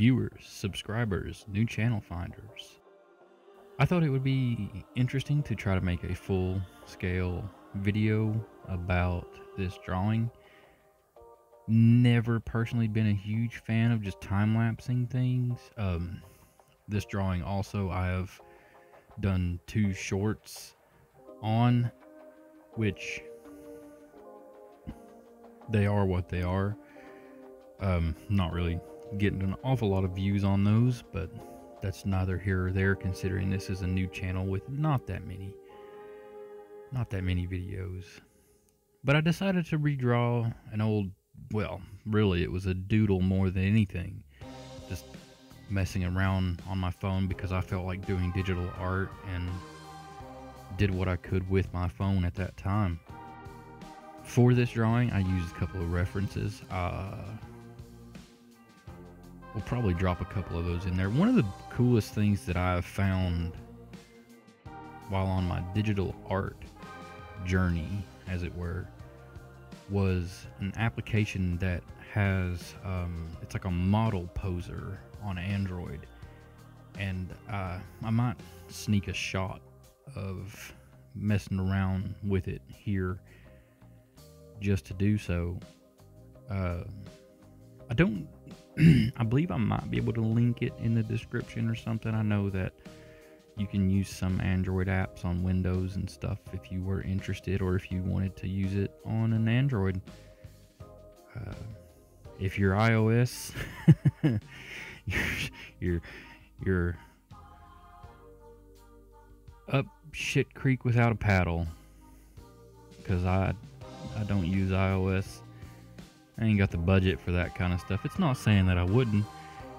viewers, subscribers, new channel finders. I thought it would be interesting to try to make a full-scale video about this drawing. Never personally been a huge fan of just time-lapsing things. This drawing also I have done 2 shorts on, which they are what they are. Not really getting an awful lot of views on those, but that's neither here or there, considering this is a new channel with not that many videos. But I decided to redraw an old, well, really it was a doodle more than anything, just messing around on my phone because I felt like doing digital art and did what I could with my phone at that time. For this drawing, I used a couple of references. We'll probably drop a couple of those in there. One of the coolest things that I've found while on my digital art journey, as it were, was an application that has, it's like a model poser on Android. And I might sneak a shot of messing around with it here just to do so. I don't I believe I might be able to link it in the description or something. I know that you can use some Android apps on Windows and stuff if you were interested, or if you wanted to use it on an Android. If you're iOS, you're up shit creek without a paddle, because I don't use iOS. I ain't got the budget for that kind of stuff. It's not saying that I wouldn't.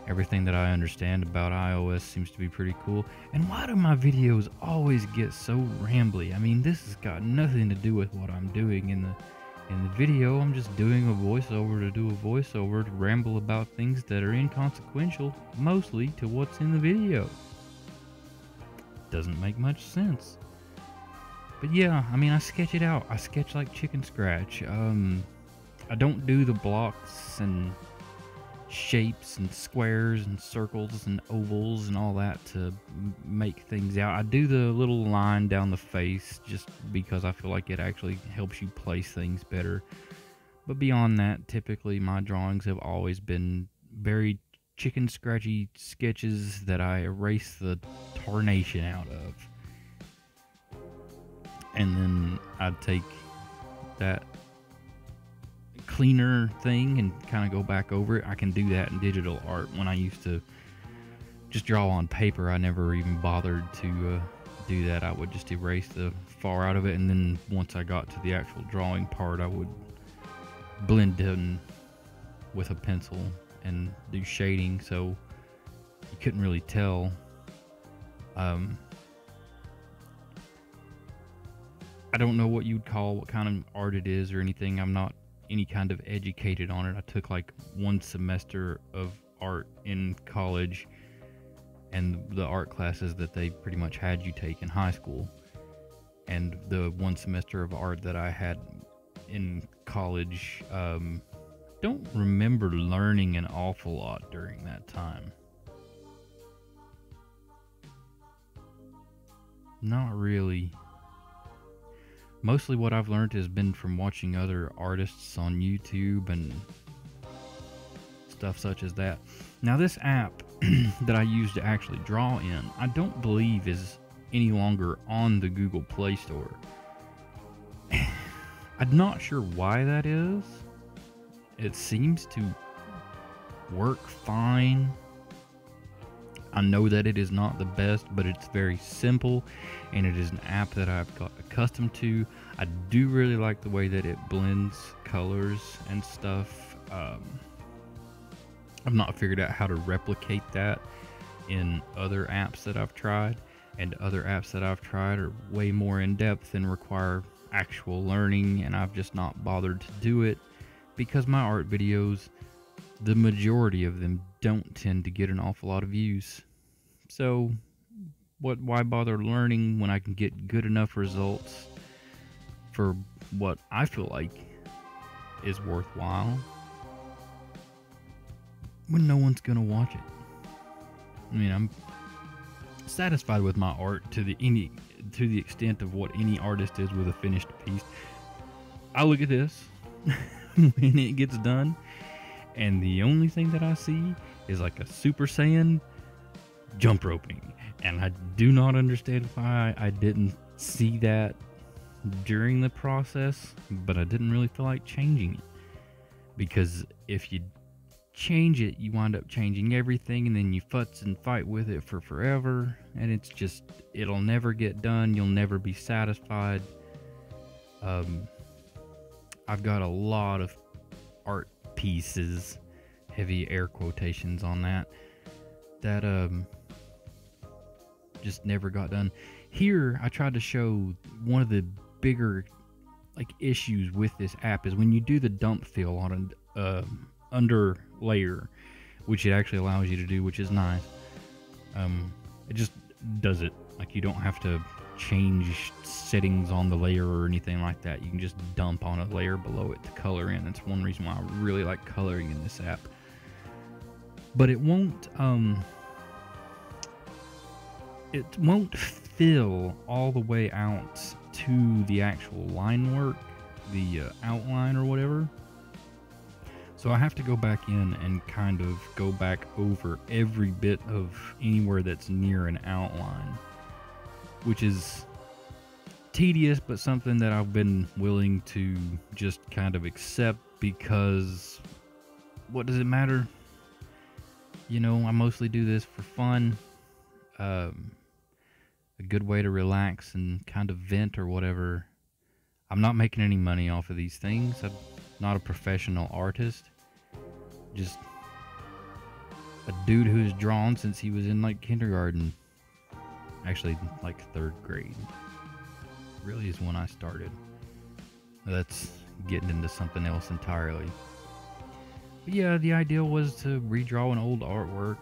Everything that I understand about iOS seems to be pretty cool. And why do my videos always get so rambly? I mean, this has got nothing to do with what I'm doing in the video. I'm just doing a voiceover to do a voiceover, to ramble about things that are inconsequential, mostly, to what's in the video. Doesn't make much sense. But yeah, I mean, I sketch it out. I sketch like chicken scratch. I don't do the blocks and shapes and squares and circles and ovals and all that to make things out. I do the little line down the face just because I feel like it actually helps you place things better. But beyond that, typically my drawings have always been very chicken scratchy sketches that I erase the tarnation out of. And then I'd take that cleaner thing and kind of go back over it. I can do that in digital art. When I used to just draw on paper, I never even bothered to do that. I would just erase the far out of it, and then once I got to the actual drawing part, I would blend in with a pencil and do shading, so you couldn't really tell. I don't know what you'd call what kind of art it is or anything. I'm not any kind of educated on it. I took like 1 semester of art in college, and the art classes that they pretty much had you take in high school. And the 1 semester of art that I had in college, don't remember learning an awful lot during that time. Not really. Mostly what I've learned has been from watching other artists on YouTube and stuff such as that. Now, this app that I use to actually draw in, I don't believe is any longer on the Google Play Store. I'm not sure why that is. It seems to work fine. I know that it is not the best, but it's very simple, and it is an app that I've got accustomed to. I do really like the way that it blends colors and stuff. I've not figured out how to replicate that in other apps that I've tried, and other apps that I've tried are way more in depth and require actual learning, and I've just not bothered to do it because my art videos, the majority of them, don't tend to get an awful lot of views. So why bother learning when I can get good enough results for what I feel like is worthwhile? when no one's gonna watch it. I mean, I'm satisfied with my art to the extent of what any artist is with a finished piece. I look at this when it gets done, and the only thing that I see is like a Super Saiyan jump roping, and I do not understand why I didn't see that during the process, but I didn't really feel like changing it, because if you change it, you wind up changing everything, and then you futz and fight with it for forever, and it's just, it'll never get done. You'll never be satisfied. I've got a lot of art pieces, heavy air quotations on that, just never got done. Here, I tried to show one of the bigger issues with this app is when you do the dump fill on an under layer, which it actually allows you to do, which is nice. It just does it. Like, you don't have to change settings on the layer or anything like that. You can just dump on a layer below it to color in. That's one reason why I really like coloring in this app. But it won't fill all the way out to the actual line work, the outline or whatever. So I have to go back in and kind of go back over every bit of anywhere that's near an outline, which is tedious, but something that I've been willing to just kind of accept, because what does it matter? You know, I mostly do this for fun. A good way to relax and kind of vent or whatever. I'm not making any money off of these things. I'm not a professional artist. Just a dude who's drawn since he was in like kindergarten. Actually, like 3rd grade. Really is when I started. That's getting into something else entirely. But yeah, the idea was to redraw an old artwork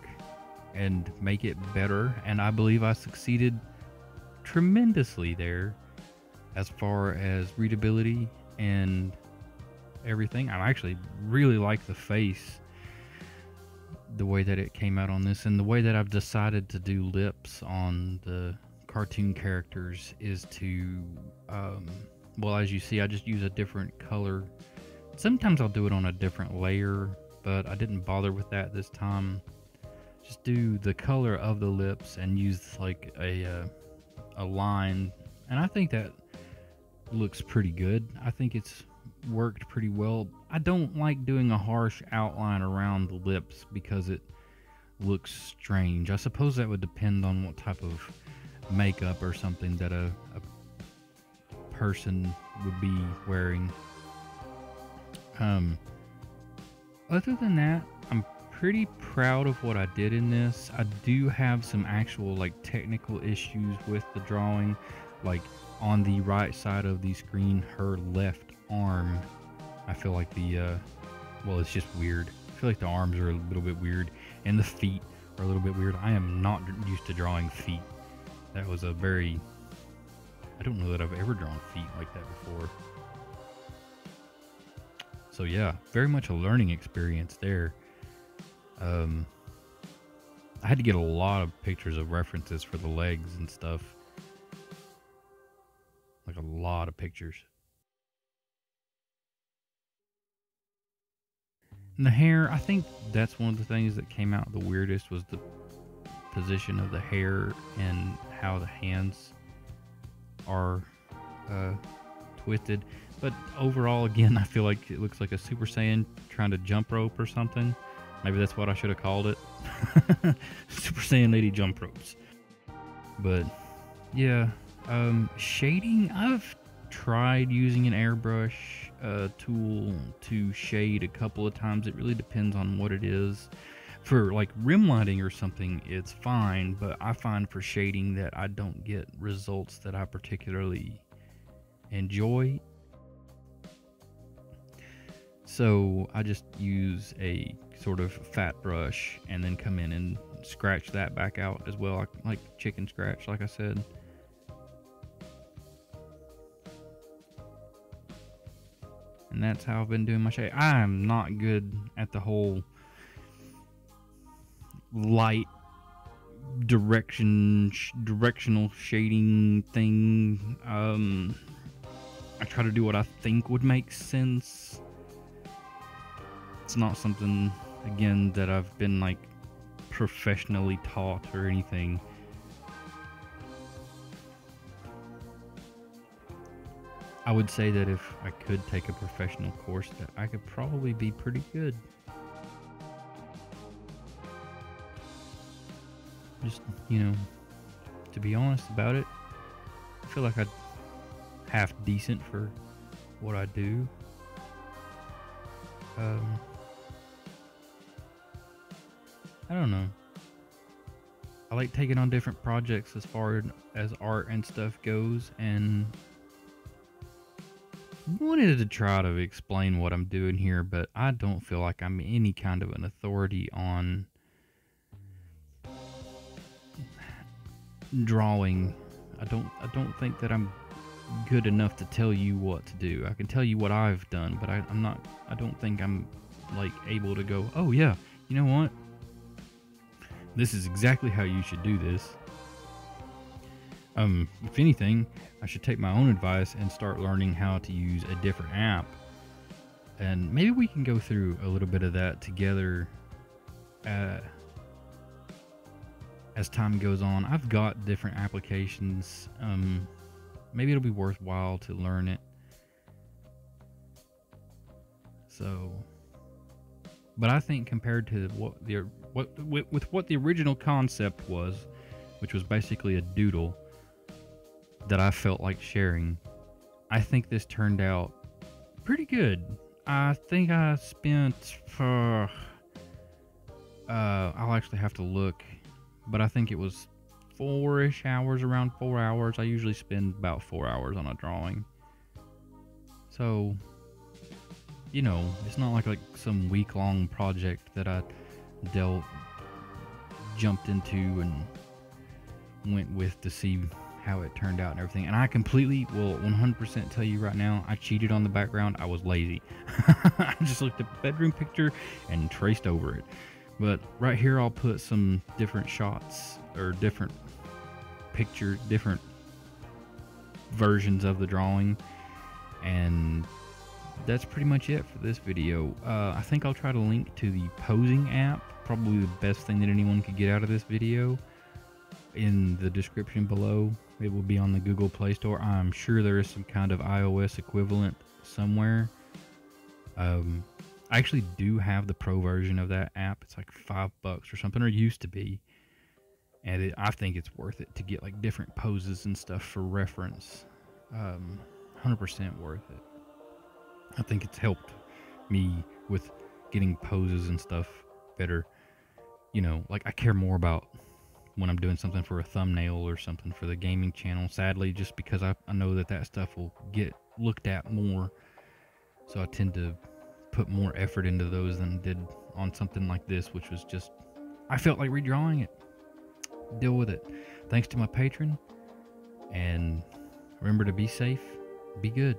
and make it better, and I believe I succeeded tremendously there as far as readability and everything. I actually really like the face, the way that it came out on this, and the way that I've decided to do lips on the cartoon characters is to well, as you see, I just use a different color. Sometimes I'll do it on a different layer, but I didn't bother with that this time. Just do the color of the lips and use like a line, and I think that looks pretty good. I think it's worked pretty well. I don't like doing a harsh outline around the lips because it looks strange. I suppose that would depend on what type of makeup or something that a person would be wearing. Other than that, I'm pretty proud of what I did in this. I do have some actual like technical issues with the drawing. Like on the right side of the screen, her left arm, I feel like well, it's just weird. I feel like the arms are a little bit weird, and the feet are a little bit weird. I am not used to drawing feet. That was a very, I don't know that I've ever drawn feet like that before. So yeah, very much a learning experience there. I had to get a lot of pictures of references for the legs and stuff. Like a lot of pictures. And the hair, I think that's one of the things that came out the weirdest, was the position of the hair and how the hands are twisted. But overall, again, I feel like it looks like a Super Saiyan trying to jump rope or something. Maybe that's what I should have called it. Super Saiyan lady jump ropes. But yeah, shading, I've tried using an airbrush tool to shade a couple of times. It really depends on what it is. For like rim lighting or something, it's fine, but I find for shading that I don't get results that I particularly enjoy. So I just use a sort of fat brush and then come in and scratch that back out as well, like chicken scratch, like I said. And that's how I've been doing my shade. I am not good at the whole light directional shading thing. I try to do what I think would make sense. It's not something, again, that I've been like professionally taught or anything. I would say that if I could take a professional course, that I could probably be pretty good. Just, to be honest about it, I feel like I'm half decent for what I do. I don't know. I like taking on different projects as far as art and stuff goes, and wanted to try to explain what I'm doing here, but I don't feel like I'm any kind of an authority on drawing. I don't think that I'm good enough to tell you what to do. I can tell you what I've done, but I don't think I'm like able to go, oh yeah, you know what? This is exactly how you should do this. If anything, I should take my own advice and start learning how to use a different app. And maybe we can go through a little bit of that together as time goes on. I've got different applications. Maybe it'll be worthwhile to learn it. So, but I think compared to what the original concept was, which was basically a doodle that I felt like sharing, I think this turned out pretty good. I think I spent I'll actually have to look, but I think it was 4-ish hours, around 4 hours. I usually spend about 4 hours on a drawing. So, it's not like some week-long project that I jumped into and went with to see how it turned out and everything. And I completely will 100% tell you right now, I cheated on the background. I was lazy. I just looked at the bedroom picture and traced over it. But right here, I'll put some different shots or different versions of the drawing. And that's pretty much it for this video. I think I'll try to link to the posing app, probably the best thing that anyone could get out of this video, in the description below. It will be on the Google Play Store. I'm sure there is some kind of iOS equivalent somewhere. I actually do have the pro version of that app. It's like $5 or something, or it used to be. And I think it's worth it to get like different poses and stuff for reference. 100% worth it. I think it's helped me with getting poses and stuff better. Like I care more about when I'm doing something for a thumbnail or something for the gaming channel, sadly, just because I know that stuff will get looked at more. So I tend to put more effort into those than I did on something like this, which was just, I felt like redrawing it. Deal with it. Thanks to my patron, and remember to be safe, be good.